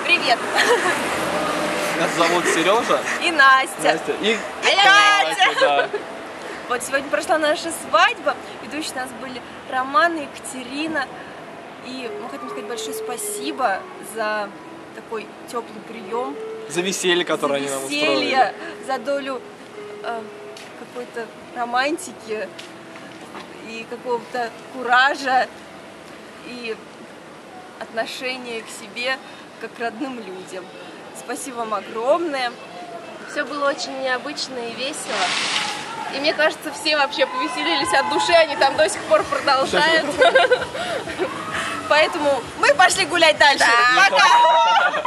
Привет! Нас зовут Сережа. И Настя. И Катя. да. Вот сегодня прошла наша свадьба. Ведущие у нас были Роман и Екатерина. И мы хотим сказать большое спасибо за такой теплый прием. За веселье, которое они нам устроили. Веселье, за долю какой-то романтики и какого-то куража и отношения к себе как к родным людям. Спасибо вам огромное. Все было очень необычно и весело. И мне кажется, все вообще повеселились от души, они там до сих пор продолжают. Поэтому мы пошли гулять дальше. Пока!